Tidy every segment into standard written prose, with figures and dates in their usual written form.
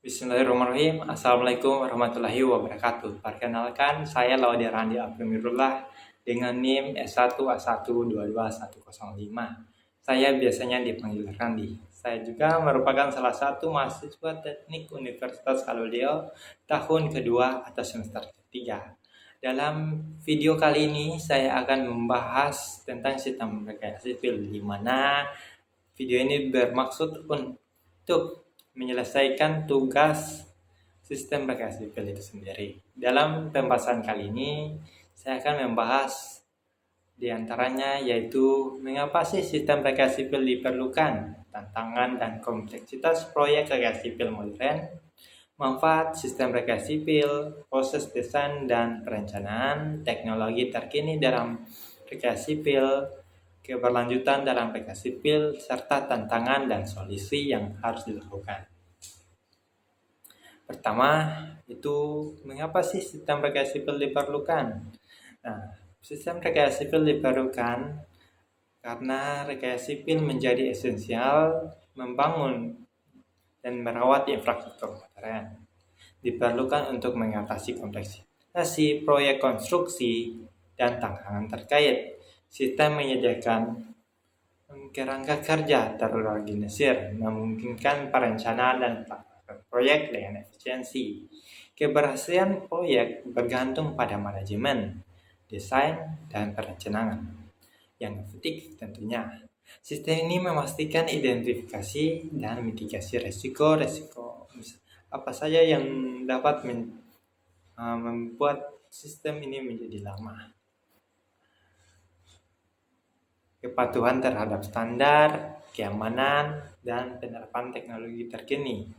Bismillahirrahmanirrahim. Assalamualaikum warahmatullahi wabarakatuh. Perkenalkan, saya Laude Randi Aprimirullah dengan NIM S1A1221105. Saya biasanya dipanggil Randi. Saya juga merupakan salah satu mahasiswa teknik Universitas Kaludeo tahun kedua atau semester ketiga. Dalam video kali ini saya akan membahas tentang sistem rekayasa sipil, di mana video ini bermaksud untuk menyelesaikan tugas sistem rekayasa sipil itu sendiri. Dalam pembahasan kali ini, saya akan membahas di antaranya yaitu mengapa sih sistem rekayasa sipil diperlukan, tantangan dan kompleksitas proyek rekayasa sipil modern, manfaat sistem rekayasa sipil, proses desain dan perencanaan, teknologi terkini dalam rekayasa sipil, keberlanjutan dalam rekayasa sipil, serta tantangan dan solusi yang harus dilakukan. Pertama, itu mengapa sih sistem rekayasa sipil diperlukan? Nah, sistem rekayasa sipil diperlukan karena rekayasa sipil menjadi esensial membangun dan merawat infrastruktur modern. Diperlukan untuk mengatasi kompleksitas proyek konstruksi dan tantangan terkait. Sistem menyediakan kerangka kerja terorganisir, memungkinkan perencanaan dan pelaksanaan proyek dengan efisiensi. Keberhasilan proyek bergantung pada manajemen, desain, dan perencanaan yang efektif tentunya. Sistem ini memastikan identifikasi dan mitigasi resiko-resiko apa saja yang dapat membuat sistem ini menjadi lemah. Kepatuhan terhadap standar, keamanan, dan penerapan teknologi terkini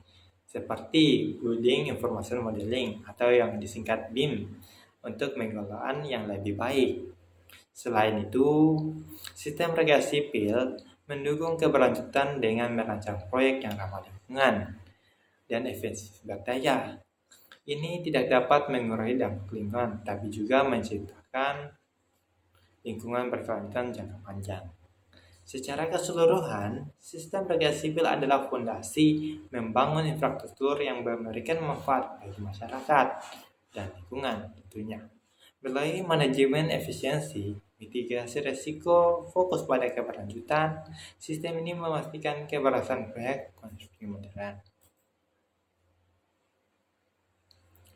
seperti Building Information Modeling atau yang disingkat BIM untuk pengelolaan yang lebih baik. Selain itu, sistem rekayasa sipil mendukung keberlanjutan dengan merancang proyek yang ramah lingkungan dan efisien berdaya. Ini tidak dapat mengurangi dampak lingkungan, tapi juga menciptakan lingkungan berkelanjutan jangka panjang. Secara keseluruhan, sistem rekayasa sipil adalah fondasi membangun infrastruktur yang memberikan manfaat bagi masyarakat dan lingkungan tentunya. Melalui manajemen efisiensi, mitigasi risiko, fokus pada keberlanjutan, sistem ini memastikan keberhasilan proyek konstruksi modern.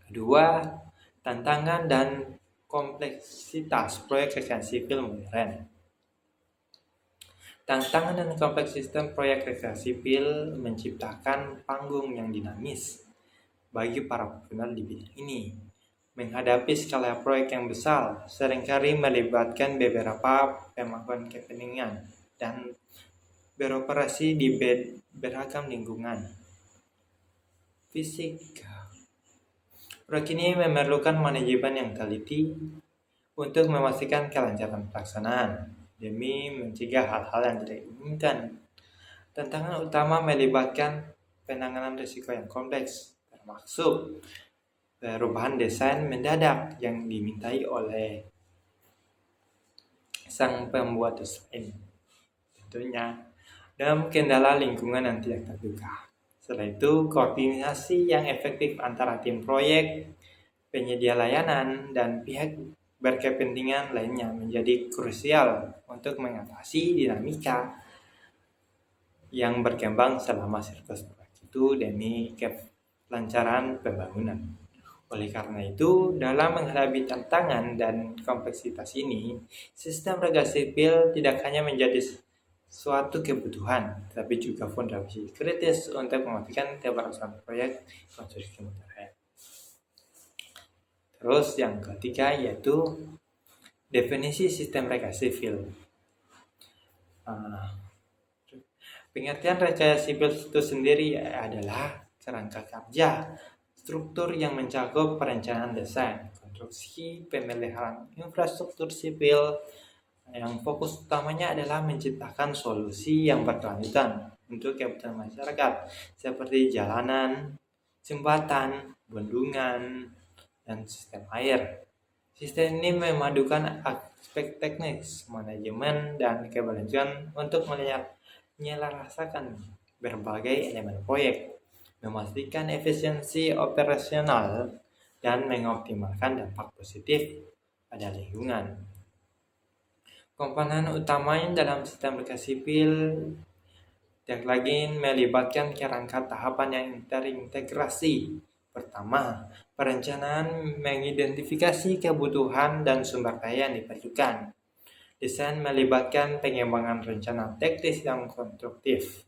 Kedua, tantangan dan kompleksitas proyek rekayasa sipil modern. Tantangan dan kompleks sistem proyek rekayasa sipil menciptakan panggung yang dinamis bagi para profesional di bidang ini. Menghadapi skala proyek yang besar, seringkali melibatkan beberapa pemangku kepentingan dan beroperasi di beragam lingkungan fisik. Proyek ini memerlukan manajemen yang teliti untuk memastikan kelancaran pelaksanaan demi mencegah hal-hal yang tidak diinginkan. Tantangan utama melibatkan penanganan risiko yang kompleks, termasuk perubahan desain mendadak yang dimintai oleh sang pembuat desain tentunya, dan kendala lingkungan yang tidak terduga. Setelah itu, koordinasi yang efektif antara tim proyek, penyedia layanan, dan pihak berkepentingan lainnya menjadi krusial untuk mengatasi dinamika yang berkembang selama siklus proyek itu demi kelancaran pembangunan. Oleh karena itu, dalam menghadapi tantangan dan kompleksitas ini, sistem rekayasa sipil tidak hanya menjadi suatu kebutuhan, tapi juga fondasi kritis untuk memastikan keberhasilan proyek konstruksi modern. Terus yang ketiga yaitu definisi sistem rekayasa sipil. Pengertian rekayasa sipil itu sendiri adalah kerangka kerja, struktur yang mencakup perencanaan desain, konstruksi, pemeliharaan infrastruktur sipil, yang fokus utamanya adalah menciptakan solusi yang berkelanjutan untuk kebutuhan masyarakat seperti jalanan, jembatan, bendungan, dan sistem air. Sistem ini memadukan aspek teknis, manajemen, dan keberlanjutan untuk menyelarasakan berbagai elemen proyek. memastikan efisiensi operasional, dan mengoptimalkan dampak positif pada lingkungan. Komponen utamanya dalam sistem aplikasi sipil lagi melibatkan kerangka tahapan yang terintegrasi. Pertama, perencanaan mengidentifikasi kebutuhan dan sumber daya yang diperlukan. Desain melibatkan pengembangan rencana teknis yang konstruktif.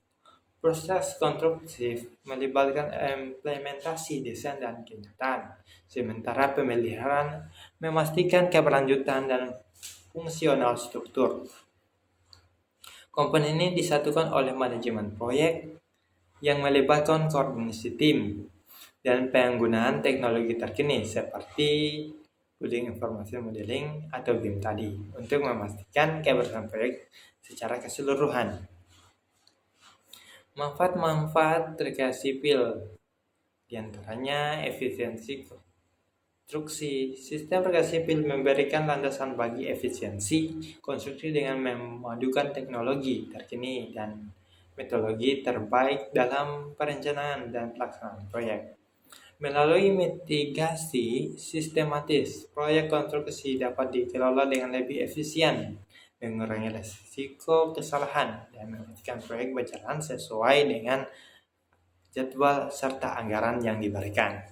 Proses konstruktif melibatkan implementasi desain dan kenyataan, sementara pemeliharaan memastikan keberlanjutan dan fungsional struktur. Komponen ini disatukan oleh manajemen proyek yang melibatkan koordinasi tim dan penggunaan teknologi terkini seperti Building Information Modeling atau BIM tadi untuk memastikan keberhasilan proyek secara keseluruhan. Manfaat-manfaat rekayasa sipil diantaranya efisiensi konstruksi. Sistem rekayasa sipil memberikan landasan bagi efisiensi konstruksi dengan memadukan teknologi terkini dan metodologi terbaik dalam perencanaan dan pelaksanaan proyek. Melalui mitigasi sistematis, proyek konstruksi dapat dikelola dengan lebih efisien, mengurangi risiko kesalahan, dan memastikan proyek berjalan sesuai dengan jadwal serta anggaran yang diberikan.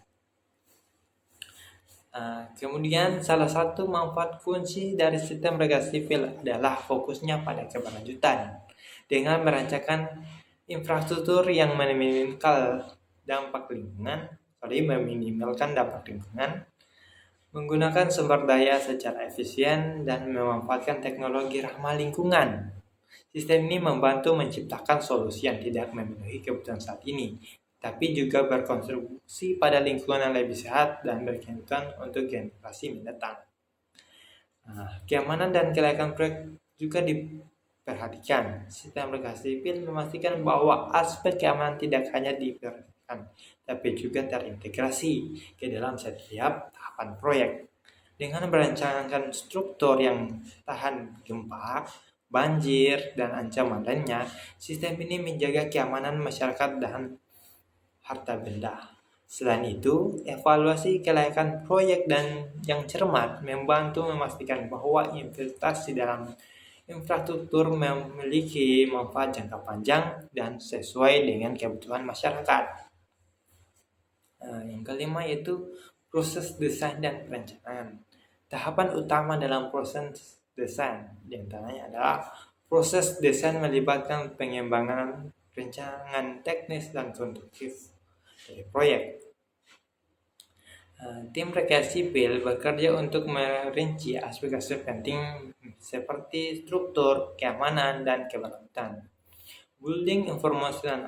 Kemudian salah satu manfaat kunci dari sistem rekayasa sipil adalah fokusnya pada keberlanjutan. Dengan merancangkan infrastruktur yang meminimalkan dampak lingkungan, menggunakan sumber daya secara efisien dan memanfaatkan teknologi ramah lingkungan. Sistem ini membantu menciptakan solusi yang tidak memenuhi kebutuhan saat ini, tapi juga berkontribusi pada lingkungan yang lebih sehat dan berkelanjutan untuk generasi mendatang. Keamanan dan kelayakan proyek juga diperhatikan. Sistem rekayasa sipil memastikan bahwa aspek keamanan tidak hanya diperhatikan, tapi juga terintegrasi ke dalam setiap tahapan proyek. Dengan merancangkan struktur yang tahan gempa, banjir, dan ancaman lainnya, sistem ini menjaga keamanan masyarakat dan harta benda. Selain itu, evaluasi kelayakan proyek dan yang cermat membantu memastikan bahwa investasi dalam infrastruktur memiliki manfaat jangka panjang dan sesuai dengan kebutuhan masyarakat. Yang kelima yaitu proses desain dan perencanaan. Tahapan utama dalam proses desain diantaranya adalah proses desain melibatkan pengembangan rencangan teknis dan konstruktif dari proyek. Tim rekayasa sipil bekerja untuk merinci aspek-aspek penting seperti struktur, keamanan, dan keberlanjutan. Building Information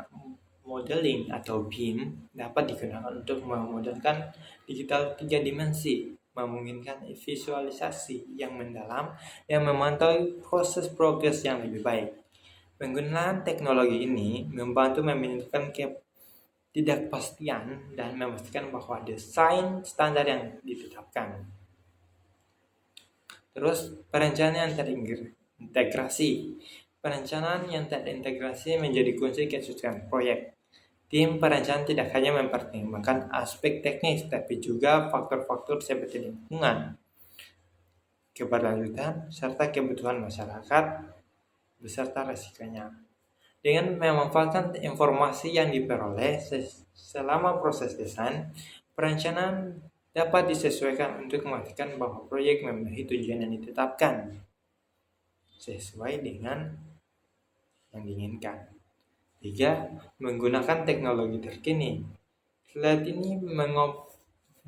Modeling atau BIM dapat digunakan untuk memodelkan digital 3 dimensi, memungkinkan visualisasi yang mendalam yang memantau proses progres yang lebih baik. Penggunaan teknologi ini membantu meminimalkan ketidakpastian dan memastikan bahwa desain standar yang ditetapkan. Terus perencanaan terintegrasi. Perencanaan yang terintegrasi menjadi kunci kesuksesan proyek. Tim perencanaan tidak hanya mempertimbangkan aspek teknis, tapi juga faktor-faktor seperti lingkungan, keberlanjutan, serta kebutuhan masyarakat, beserta resikonya. Dengan memanfaatkan informasi yang diperoleh selama proses desain, perencanaan dapat disesuaikan untuk memastikan bahwa proyek memenuhi tujuan yang ditetapkan sesuai dengan yang diinginkan. 3. Menggunakan teknologi terkini. Slide ini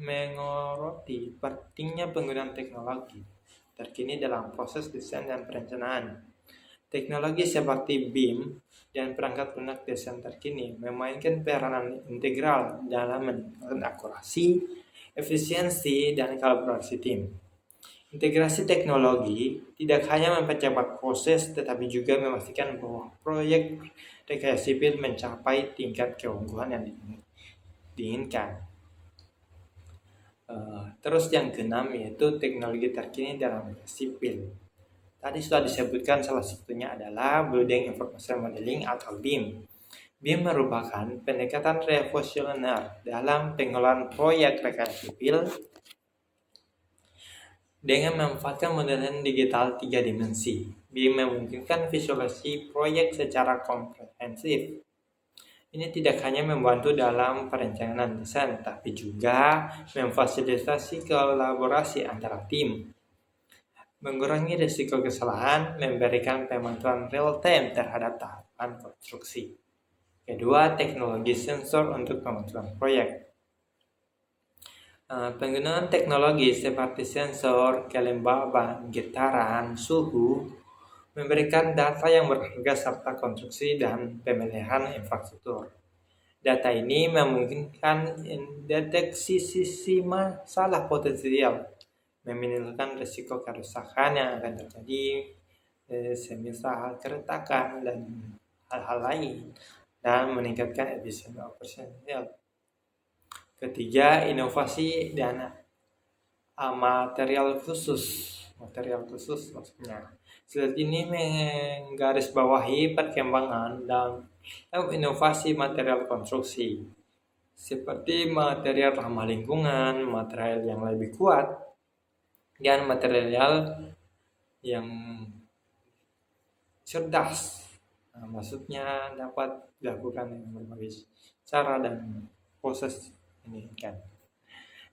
mengoroti pentingnya penggunaan teknologi terkini dalam proses desain dan perencanaan. Teknologi seperti BIM dan perangkat lunak desain terkini memainkan peranan integral dalam meningkatkan akurasi, efisiensi, dan kolaborasi tim. Integrasi teknologi tidak hanya mempercepat proses, tetapi juga memastikan bahwa proyek rekayasa sipil mencapai tingkat keunggulan yang diinginkan. Terus yang keenam yaitu teknologi terkini dalam sipil. Tadi sudah disebutkan salah satunya adalah Building Information Modeling atau BIM. BIM merupakan pendekatan revolusioner dalam pengelolaan proyek rekayasa sipil dengan memanfaatkan model digital 3 dimensi. BIM memungkinkan visualisasi proyek secara komprehensif. Ini tidak hanya membantu dalam perencanaan desain, tapi juga memfasilitasi kolaborasi antara tim, mengurangi risiko kesalahan, memberikan pemantauan real-time terhadap tahapan konstruksi. Kedua, teknologi sensor untuk pemantauan proyek. Penggunaan teknologi seperti sensor, kelembaban, getaran, suhu, memberikan data yang berharga serta konstruksi dan pemeliharaan infrastruktur. Data ini memungkinkan mendeteksi sisi masalah potensial, meminimalkan risiko kerusakan yang akan terjadi, semisal keretakan dan hal-hal lain, dan meningkatkan efisiensi operasional. Ketiga, inovasi dan material khusus maksudnya. Slide ini menggarisbawahi perkembangan dan inovasi material konstruksi seperti material ramah lingkungan, material yang lebih kuat, dan material yang cerdas. Maksudnya dapat dilakukan dengan berbagai cara dan proses ini kan.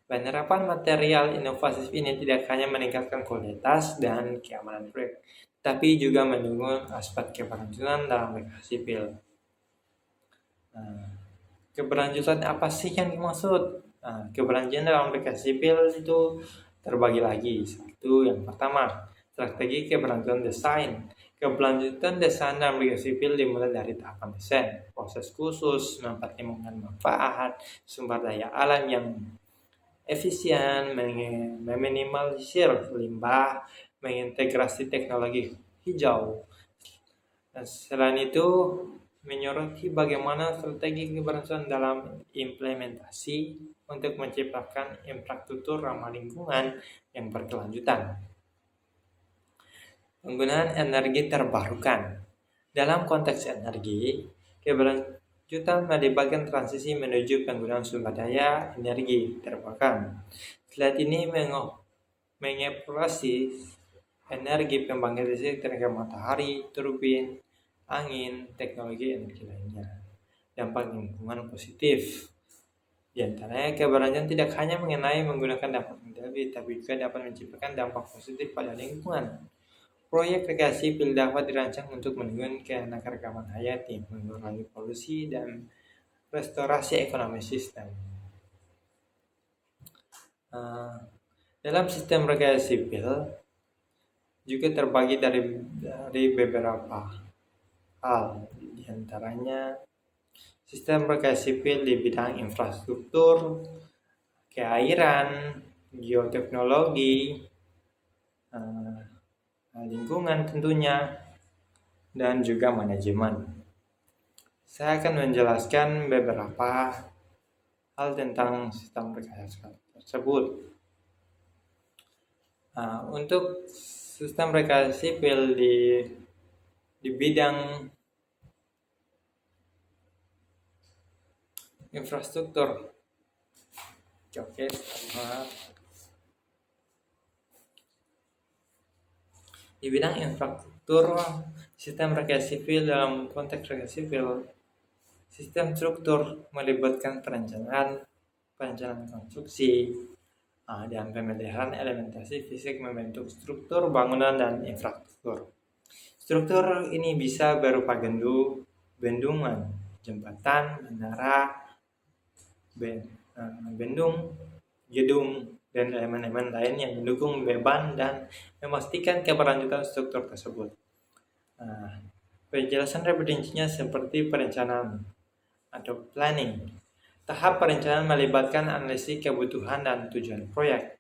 Penerapan material inovatif ini tidak hanya meningkatkan kualitas dan keamanan proyek, tapi juga mendukung aspek keberlanjutan dalam rekayasa sipil. Keberlanjutan apa sih yang dimaksud? Keberlanjutan dalam rekayasa sipil itu terbagi lagi. Satu, yang pertama, strategi keberlanjutan desain. Keberlanjutan desain dalam rekayasa sipil dimulai dari tahapan desain, proses khusus, mempertimbangkan manfaat, sumber daya alam yang efisien, meminimalisir limbah, mengintegrasi teknologi hijau. Selain itu, menyoroti bagaimana strategi keberlangsungan dalam implementasi untuk menciptakan infrastruktur ramah lingkungan yang berkelanjutan. Penggunaan energi terbarukan. Dalam konteks energi, keberlanjutan melibatkan transisi menuju penggunaan sumber daya energi terbarukan. Slide ini mengeksplorasi energi pembangkit listrik tenaga matahari, turbin, angin, teknologi energi lainnya. Dampak lingkungan positif. Di antaranya, keberlanjutan tidak hanya mengenai menggunakan dampak negatif, tapi juga dapat menciptakan dampak positif pada lingkungan. Proyek rekayasa sipil dapat dirancang untuk mendukung keanekaragaman hayati, mengurangi polusi, dan restorasi ekonomi sistem. Dalam sistem rekayasa sipil juga terbagi dari beberapa hal, di antaranya sistem rekayasa sipil di bidang infrastruktur, keairan, geoteknologi, lingkungan tentunya, dan juga manajemen. Saya akan menjelaskan beberapa hal tentang sistem rekayasa tersebut. Untuk sistem rekayasa sipil di bidang infrastruktur. Oke, di bidang infrastruktur, sistem rekayasa sipil dalam konteks rekayasa sipil, sistem struktur melibatkan perencanaan konstruksi, dan pemeliharaan elementasi fisik membentuk struktur bangunan dan infrastruktur. Struktur ini bisa berupa bendungan, jembatan, menara, bendung, gedung, dan elemen-elemen lain yang mendukung beban dan memastikan keberlanjutan struktur tersebut. Penjelasan lebih rincinya seperti perencanaan atau planning. Tahap perencanaan melibatkan analisis kebutuhan dan tujuan proyek.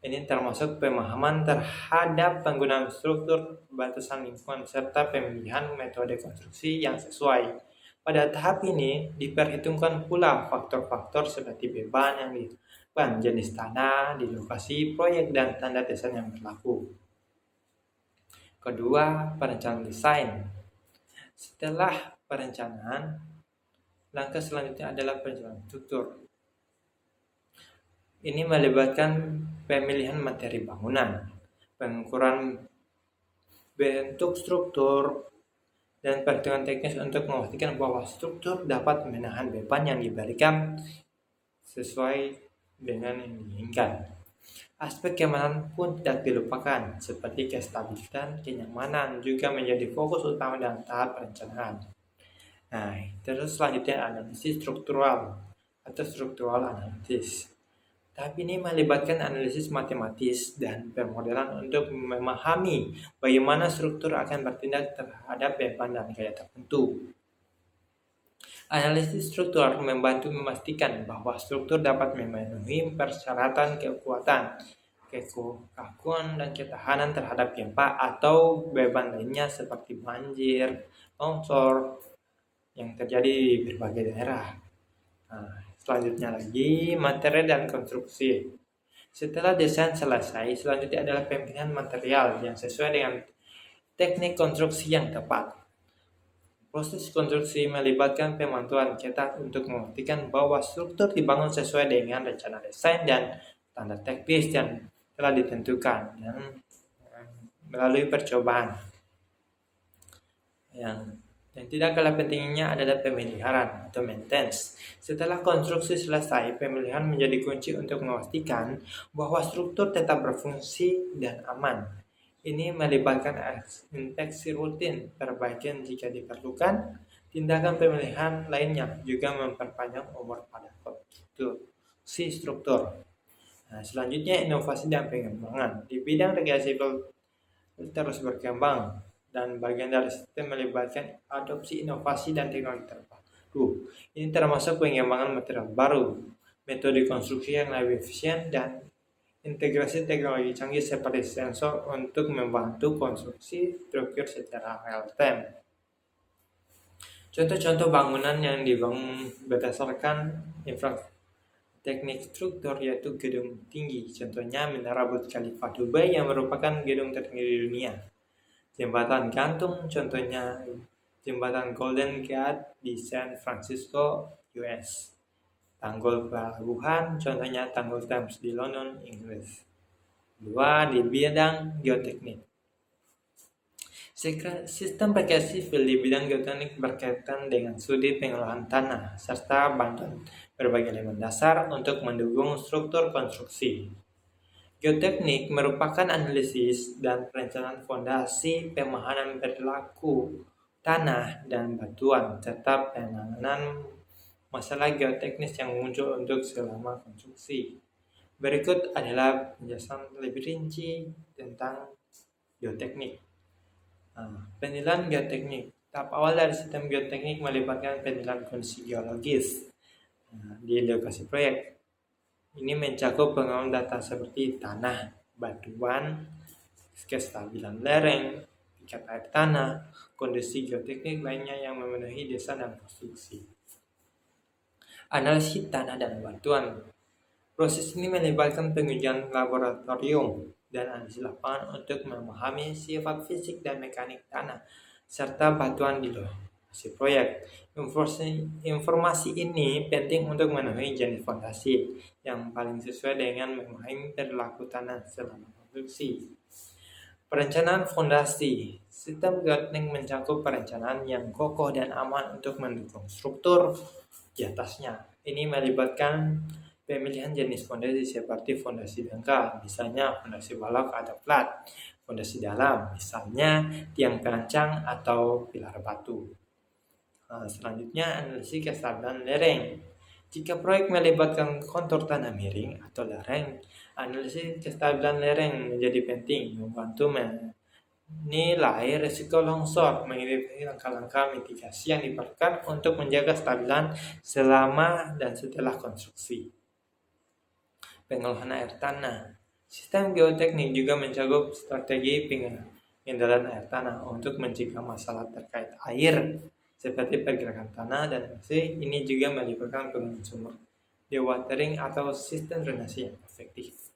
Ini termasuk pemahaman terhadap penggunaan struktur, batasan lingkungan, serta pemilihan metode konstruksi yang sesuai. Pada tahap ini diperhitungkan pula faktor-faktor seperti beban yang dilakukan, jenis tanah di lokasi proyek, dan standar desain yang berlaku. Kedua, perencanaan desain. Setelah perencanaan, Langkah selanjutnya adalah perencanaan struktur. Ini melibatkan pemilihan materi bangunan, pengukuran bentuk struktur, dan perhitungan teknis untuk memastikan bahwa struktur dapat menahan beban yang diberikan sesuai dengan yang diinginkan. Aspek keamanan pun tidak dilupakan, seperti kestabilitas, kenyamanan juga menjadi fokus utama dalam tahap perencanaan. Nah, terus selanjutnya analisis struktural atau struktural analisis. Tahap ini melibatkan analisis matematis dan pemodelan untuk memahami bagaimana struktur akan bertindak terhadap beban dan gaya tertentu. Analisis struktural membantu memastikan bahwa struktur dapat memenuhi persyaratan kekuatan, kekakuan, dan ketahanan terhadap gempa atau beban lainnya seperti banjir, longsor yang terjadi di berbagai daerah. Nah, selanjutnya lagi materi dan konstruksi. Setelah desain selesai, selanjutnya adalah pemilihan material yang sesuai dengan teknik konstruksi yang tepat. Proses konstruksi melibatkan pemantauan cetak untuk memastikan bahwa struktur dibangun sesuai dengan rencana desain dan standar teknis yang telah ditentukan dan melalui percobaan. Yang tidak kalah pentingnya adalah pemeliharaan atau maintenance. Setelah konstruksi selesai, pemeliharaan menjadi kunci untuk memastikan bahwa struktur tetap berfungsi dan aman. Ini melibatkan inspeksi rutin, perbaikan jika diperlukan, tindakan pemeliharaan lainnya juga memperpanjang umur pada konstruksi struktur. Nah, selanjutnya inovasi dan pengembangan. Di bidang rekreasi terus berkembang dan bagian dari sistem melibatkan adopsi inovasi dan teknologi terbaru. Ini termasuk pengembangan material baru, metode konstruksi yang lebih efisien, dan integrasi teknologi canggih seperti sensor untuk membantu konstruksi struktur secara real time. Contoh-contoh bangunan yang dibangun berdasarkan teknik struktur yaitu gedung tinggi. Contohnya Menara Burj Khalifa Dubai yang merupakan gedung tertinggi di dunia. Jembatan gantung, contohnya jembatan Golden Gate di San Francisco, US. Tanggul pelabuhan, contohnya tanggul Thames di London, Inggris. Dua, di bidang geoteknik. Sistem rekreasi sipil di bidang geoteknik berkaitan dengan studi pengolahan tanah serta bantuan berbagai elemen dasar untuk mendukung struktur konstruksi. Geoteknik merupakan analisis dan perencanaan fondasi, pemahaman perilaku tanah dan batuan, serta penanganan masalah geoteknis yang muncul untuk selama konstruksi. Berikut adalah penjelasan lebih rinci tentang geoteknik. Penilaian geoteknik. Tahap awal dari sistem geoteknik melibatkan penilaian kondisi geologis di lokasi proyek. Ini mencakup pengamatan data seperti tanah, batuan, kestabilan lereng, tingkat air tanah, kondisi geoteknik lainnya yang memenuhi desain dan konstruksi. Analisis tanah dan batuan. Proses ini melibatkan pengujian laboratorium dan analisis lapangan untuk memahami sifat fisik dan mekanik tanah serta batuan di lokasi proyek. Informasi ini penting untuk memenuhi jenis fondasi yang paling sesuai dengan memahami perilaku tanah selama konstruksi. Perencanaan fondasi. Sistem geoteknik mencakup perencanaan yang kokoh dan aman untuk mendukung struktur di atasnya. Ini melibatkan pemilihan jenis fondasi seperti fondasi dangkal, misalnya fondasi balok atau flat, fondasi dalam, misalnya tiang perancang atau pilar batu. Selanjutnya, analisis kestabilan lereng. Jika proyek melibatkan kontur tanah miring atau lereng, analisis kestabilan lereng menjadi penting, membantu menilai risiko longsor, mengidentifikasi langkah-langkah mitigasi yang diperlukan untuk menjaga kestabilan selama dan setelah konstruksi. Pengolahan air tanah. Sistem geoteknik juga mencakup strategi pengendalian air tanah untuk mencegah masalah terkait air seperti pergerakan tanah dan erupsi. Ini juga melibatkan penggunaan sumur dewatering atau sistem drainase yang efektif.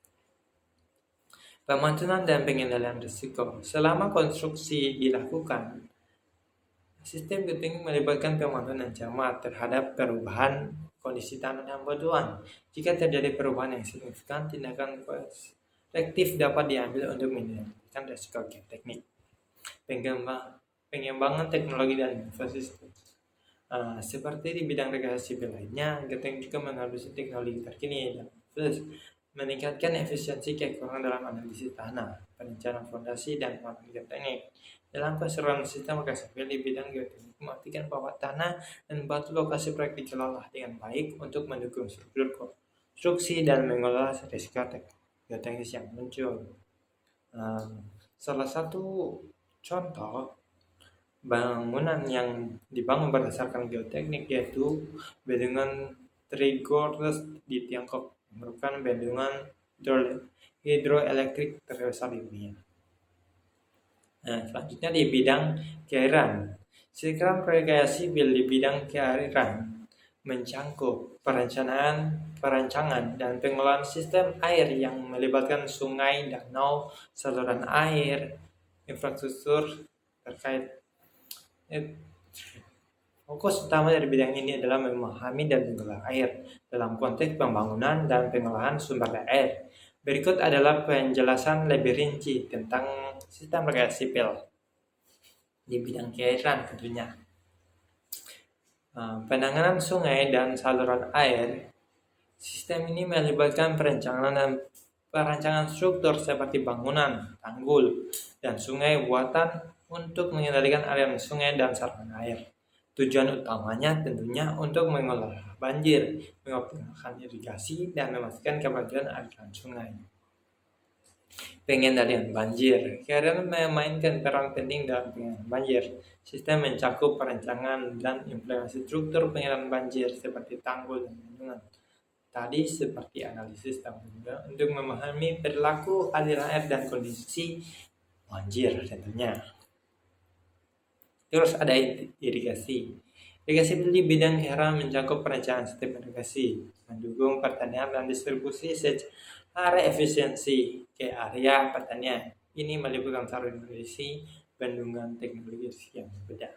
Pemantauan dan pengendalian risiko. Selama konstruksi dilakukan, Sistem geoteknik melibatkan pemantauan yang cermat terhadap perubahan kondisi tanah dan batuan. Jika terjadi perubahan yang signifikan, tindakan korektif dapat diambil untuk meningkatkan resiko geoteknik. Pengembangan teknologi dan inovasi sistem. Seperti di bidang rekayasa sipil lainnya, geoteknik juga mengadopsi teknologi terkini dan plus meningkatkan efisiensi kekurangan dalam analisis tanah, perencanaan fondasi, dan pengembangan geoteknik. Dalam keseluruhan sistem rekayasa sipil di bidang geoteknik memastikan bahwa tanah dan batu lokasi proyek dikelola dengan baik untuk mendukung struktur konstruksi dan mengelola risiko geoteknis yang muncul. Salah satu contoh bangunan yang dibangun berdasarkan geoteknik yaitu bendungan Trigorges di Tiongkok, merupakan bendungan hidroelektrik terbesar di dunia. Selanjutnya di bidang keairan. Sistem rekayasa sipil di bidang keairan mencangkup perancangan dan pengelolaan sistem air yang melibatkan sungai, danau, saluran air, infrastruktur terkait. Fokus utama dari bidang ini adalah memahami dan mengelola air dalam konteks pembangunan dan pengolahan sumber daya air. Berikut adalah penjelasan lebih rinci tentang sistem rekayasa sipil di bidang keairan tentunya. Penanganan sungai dan saluran air. Sistem ini melibatkan perancangan struktur seperti bangunan, tanggul, dan sungai buatan untuk mengendalikan aliran sungai dan saluran air. Tujuan utamanya tentunya untuk mengelola banjir, mengoptimalkan irigasi, dan memastikan keberlanjutan aliran sungai. Pengendalian banjir. Keairan memainkan peran penting dalam pengendalian banjir. Sistem mencakup perancangan dan implementasi struktur pengendalian banjir seperti tanggul dan bendungan. Tadi seperti analisis tanggul untuk memahami perilaku aliran air dan kondisi banjir tentunya. Terus ada irigasi. Irigasi di bidang keairan mencakup perencanaan sistem irigasi, mendukung pertanian dan distribusi secara efisiensi ke area pertanian. Ini melibatkan saluran irigasi, bendungan, teknologi yang berbeda.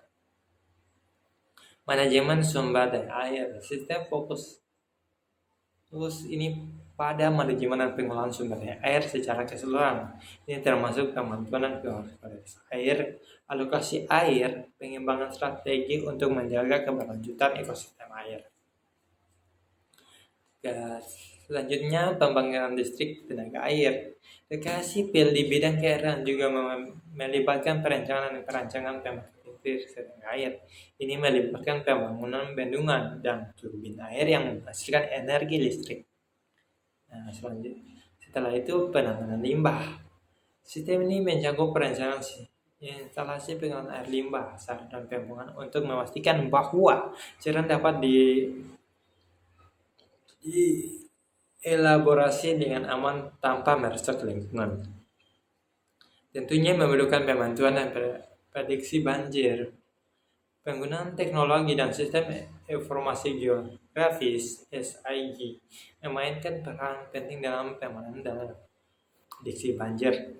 Manajemen sumber daya air. Sistem fokus ini pada manajemen dan pengelolaan sumber daya air secara keseluruhan. Ini termasuk kemampuan kualitas air, alokasi air, pengembangan strategi untuk menjaga keberlanjutan ekosistem air. Selanjutnya, pembangunan listrik tenaga air. Rekayasa sipil di bidang keairan juga melibatkan perancangan tenaga air. Ini melibatkan pembangunan bendungan dan turbin air yang menghasilkan energi listrik. Setelah itu penanganan limbah. Sistem ini mencakup perencanaan instalasi pengelolaan air limbah, saran dan pembuangan untuk memastikan bahwa cairan dapat dielaborasi dengan aman tanpa merusak lingkungan. Tentunya memerlukan pemantauan dan prediksi banjir. Penggunaan teknologi dan sistem informasi geografis (SIG) memainkan peran penting dalam penanganan dan prediksi banjir.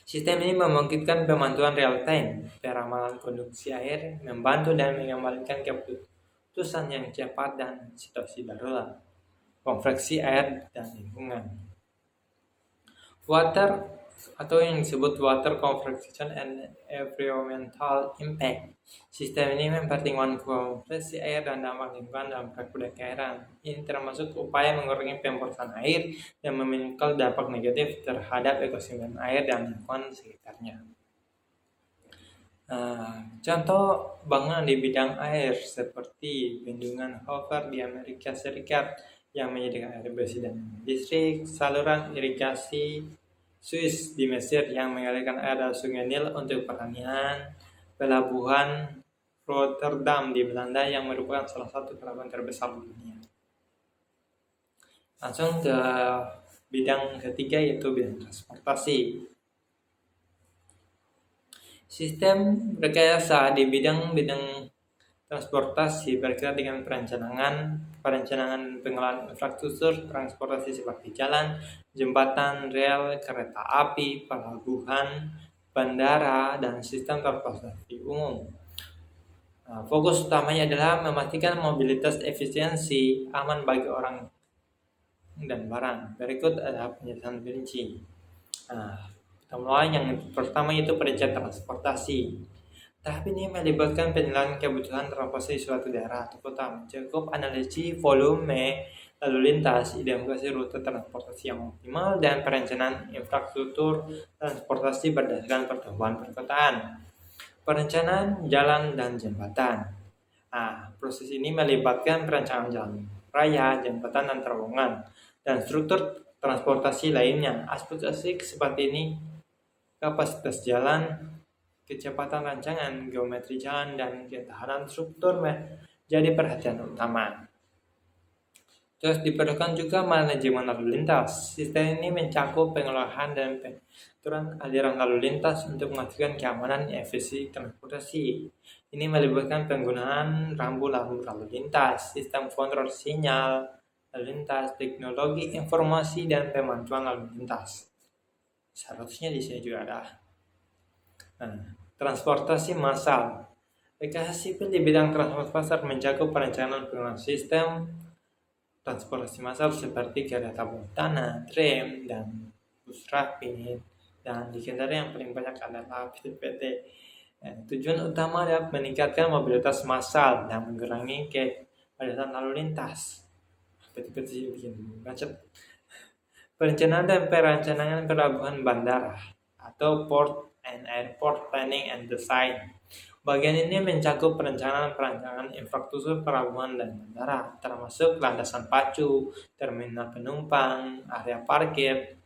Sistem ini memungkinkan pemantauan real time, peramalan kondisi air, membantu dan mengembalikan keputusan yang cepat dan situasi darurat, konveksi air dan lingkungan. Water atau yang disebut water conservation and environmental impact. Sistem ini mempertimbangkan konversi air dan dampak lingkungan dalam proyek keairan. Ini termasuk upaya mengurangi pemborosan air dan meminimalkan dampak negatif terhadap ekosistem air dan lingkungan sekitarnya. Contoh bangunan di bidang air seperti bendungan Hoover di Amerika Serikat yang menyediakan air bersih dan listrik, saluran irigasi Suez di Mesir yang mengalirkan air dari Sungai Nil untuk pertanian, pelabuhan Rotterdam di Belanda yang merupakan salah satu pelabuhan terbesar di dunia. Langsung ke bidang ketiga yaitu bidang transportasi. Sistem rekayasa di bidang transportasi berkaitan dengan perencanaan pengelolaan infrastruktur transportasi seperti jalan, jembatan, rel, kereta api, pelabuhan, bandara, dan sistem transportasi umum. Fokus utamanya adalah memastikan mobilitas efisiensi aman bagi orang dan barang. Berikut adalah penjelasan rinci. Yang pertama itu perencanaan transportasi. Tahap ini melibatkan penilaian kebutuhan transportasi suatu daerah atau kota, mencakup analisis volume lalu lintas, identifikasi rute transportasi yang optimal, dan perencanaan infrastruktur transportasi berdasarkan pertumbuhan perkotaan. Perencanaan jalan dan jembatan. Proses ini melibatkan perencanaan jalan raya, jembatan, dan terowongan, dan struktur transportasi lainnya. Aspek-aspek seperti ini, kapasitas jalan, kecepatan rancangan, geometri jalan, dan ketahanan struktur menjadi perhatian utama. Terus diperlukan juga manajemen lalu lintas. Sistem ini mencakup pengolahan dan pengaturan aliran lalu lintas untuk memastikan keamanan efisiensi transportasi. Ini melibatkan penggunaan rambu-rambu lalu lintas, sistem kontrol sinyal lalu lintas, teknologi informasi, dan pemantuan lalu lintas. Seharusnya di sini juga ada. Transportasi massal. Rekayasa sipil di bidang transportasi mencakup perencanaan penggunaan sistem transportasi massal seperti kereta bawah tanah, tram, dan bus rapid, dan dikendarai yang paling banyak adalah PT. Tujuan utama adalah meningkatkan mobilitas massal dan mengurangi kepadatan lalu lintas. PT bikin macet. Perencanaan dan perencanaan pelabuhan bandara atau Port and Airport Planning and Design. Bagian ini mencakup perencanaan infrastruktur pelabuhan dan bandara, termasuk landasan pacu, terminal penumpang, area parkir.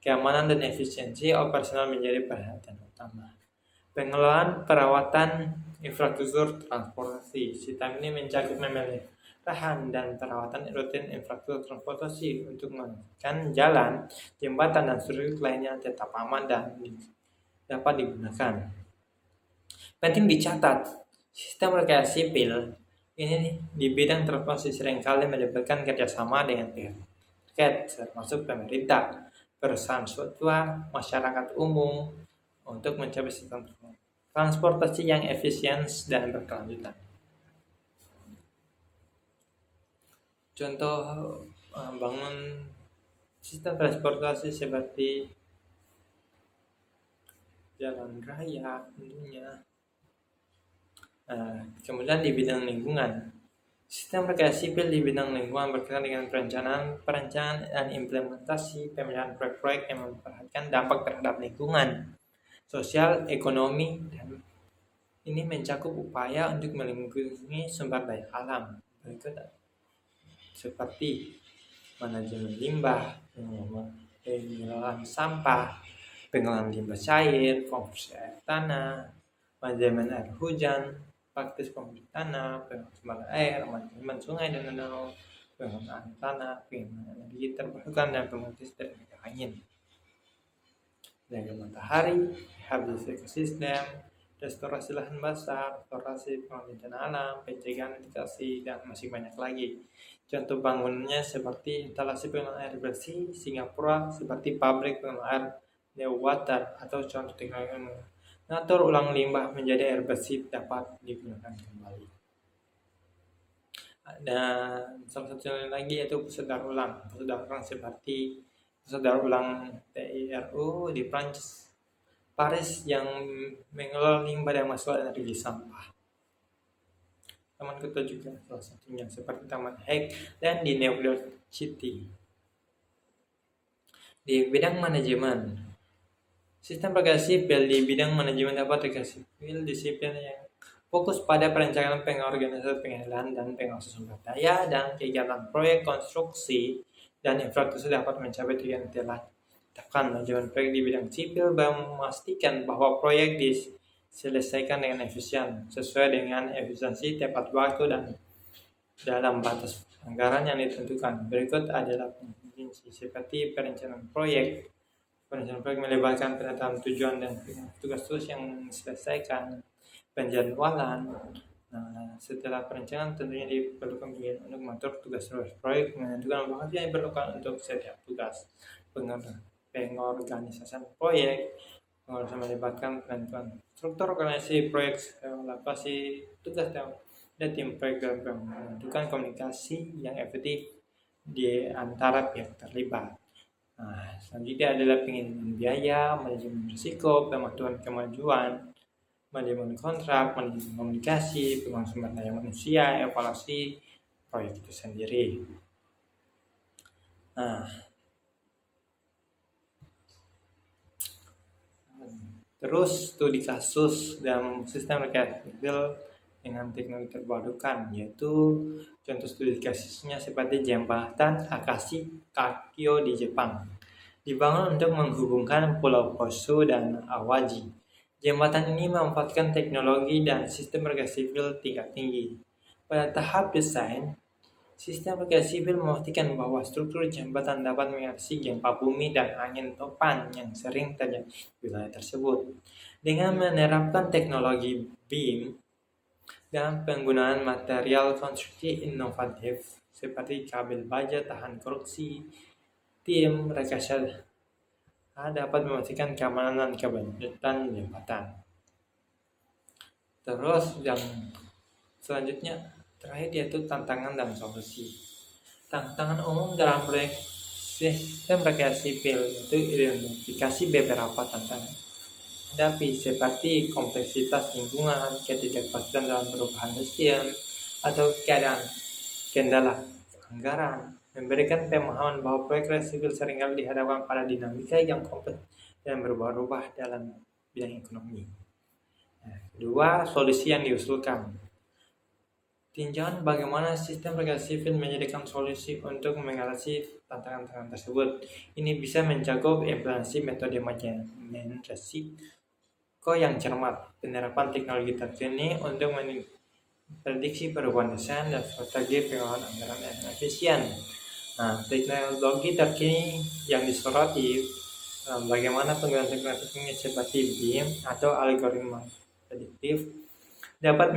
Keamanan dan efisiensi operasional menjadi perhatian utama. Pengelolaan perawatan infrastruktur transportasi. Sistem ini mencakup pemeliharaan dan perawatan rutin infrastruktur transportasi untuk memastikan jalan, jembatan, dan struktur lainnya tetap aman dan dapat digunakan. Penting dicatat, sistem rekayasa sipil ini di bidang transportasi seringkali melibatkan kerjasama dengan pihak terkait, termasuk pemerintah, perusahaan swasta, masyarakat umum, untuk mencapai sistem transportasi yang efisien dan berkelanjutan. Contoh bangun sistem transportasi seperti jalan raya tentunya. Kemudian di bidang lingkungan, sistem rekayasa sipil di bidang lingkungan berkaitan dengan perencanaan dan implementasi pemilihan proyek-proyek yang memperhatikan dampak terhadap lingkungan, sosial, ekonomi, dan ini mencakup upaya untuk melindungi sumber daya alam. Berikut seperti manajemen limbah, pengelolaan sampah, pengelolaan limbah cair, fungsi air tanah, manajemen air hujan, praktis pembuatan tanah, pengelolaan air, manajemen sungai dan danau, pengelolaan tanah, pengelolaan energi terbarukan, dan pembangkit tenaga angin, tenaga matahari, rehabilitasi ekosistem, restorasi lahan basah, restorasi pengabdian alam, pencegahan mitigasi, dan masih banyak lagi. Contoh bangunannya seperti instalasi pengelolaan air bersih Singapura, seperti pabrik pengelolaan air Neowater, atau contoh teknologi mengatur ulang limbah menjadi air bersih dapat digunakan kembali. Dan salah satu lagi yaitu pusat daur ulang. Pusat daur ulang seperti pusat daur ulang TIRU di Prancis, Paris, yang mengelola limbah dan masalah energi sampah. Taman kota juga salah satunya, seperti Taman Hague dan di New York City. Di bidang manajemen, sistem rekayasa sipil di bidang manajemen dapat rekayasa sipil disiplin yang fokus pada perencanaan, pengorganisasian, pengelolaan, dan pengawasan sumber daya, dan kegiatan proyek konstruksi dan infrastruktur dapat mencapai tujuan telah ditetapkan. Manajemen proyek di bidang sipil memastikan bahwa proyek diselesaikan dengan efisien, sesuai dengan efisiensi, tepat waktu, dan dalam batas anggaran yang ditentukan. Berikut adalah prinsip seperti perencanaan proyek. Perencanaan proyek melibatkan penetapan tujuan dan tugas-tugas yang diselesaikan, penjadwalan. Setelah perencanaan tentunya diperlukan pemilihan untuk mengatur tugas proyek, menentukan waktu yang diperlukan untuk setiap tugas, pengorganisasian proyek, Pengawasan melibatkan penentuan struktur organisasi proyek, alokasi tugas dan tim proyek dalam menentukan komunikasi yang efektif di antara pihak terlibat. Nah, selanjutnya adalah pengiriman biaya, manajemen risiko, pemantauan kemajuan, manajemen kontrak, manajemen komunikasi, pengurusan sumber daya manusia, evaluasi proyek itu sendiri. Nah, terus studi kasus dalam sistem rekayasa sipil dengan teknologi terbarukan, yaitu contoh studi kasusnya seperti jembatan Akashi Kakyo di Jepang. Dibangun untuk menghubungkan Pulau Kosu dan Awaji. Jembatan ini memanfaatkan teknologi dan sistem rekayasa sipil tingkat tinggi. Pada tahap desain, sistem rekayasa sipil memastikan bahwa struktur jembatan dapat mengatasi gempa bumi dan angin topan yang sering terjadi di wilayah tersebut. Dengan menerapkan teknologi BIM dan penggunaan material konstruksi inovatif seperti kabel baja tahan korupsi, tim rekayasa dapat memastikan keamanan dan kelanjutan jembatan. Terus yang selanjutnya terakhir yaitu tantangan dan solusi. Tantangan umum dalam proyek sistem rekayasa sipil yaitu identifikasi beberapa tantangan hadapi seperti kompleksitas lingkungan, ketidakpastian dalam perubahan mesin, atau keadaan kendala anggaran. Memberikan pemahaman bahwa proyek rekayasa sipil seringkali dihadapkan pada dinamika yang kompleks dan berubah-ubah dalam bidang ekonomi. Nah, kedua, solusi yang diusulkan. Tinjauan bagaimana sistem rekayasa sipil menyediakan solusi untuk mengatasi tantangan-tantangan tersebut. Ini bisa mencakup implementasi metode manajemen risiko yang cermat, penerapan teknologi terkini untuk memprediksi perubahan desain dan strategi pengelolaan anggaran yang efisien. Nah, teknologi terkini yang disoroti bagaimana penggunaan teknologi seperti BIM atau algoritma prediktif dapat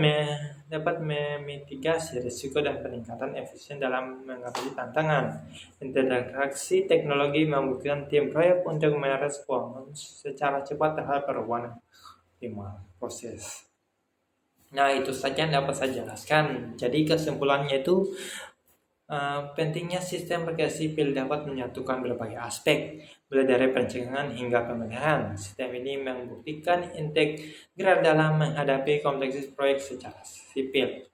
memitigasi risiko dan peningkatan efisien dalam mengatasi tantangan. Interaksi teknologi membutuhkan tim proyek untuk merespons secara cepat terhadap perubahan optimal proses. Nah, itu saja yang dapat saya jelaskan. Jadi kesimpulannya itu pentingnya sistem rekayasa sipil dapat menyatukan berbagai aspek, mulai dari pencegahan hingga pemeliharaan. Sistem ini membuktikan integral dalam menghadapi kompleksitas proyek secara sipil.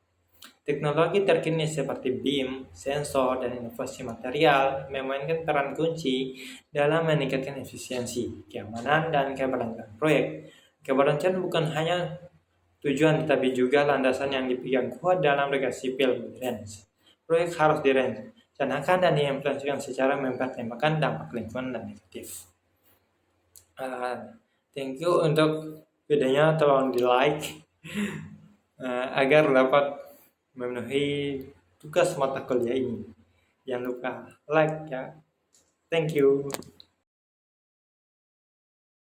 Teknologi terkini seperti BIM, sensor, dan inovasi material memainkan peran kunci dalam meningkatkan efisiensi, keamanan, dan keberlangsungan proyek. Keberlangsungan bukan hanya tujuan, tetapi juga landasan yang dipegang kuat dalam rekayasa sipil modern. Proyek harus direncanakan dan diimplementasikan secara mempertimbangkan dampak lingkungan dan negatif. Thank you untuk videonya, tolong di like agar dapat memenuhi tugas mata kuliah ini. Jangan lupa like ya. Thank you.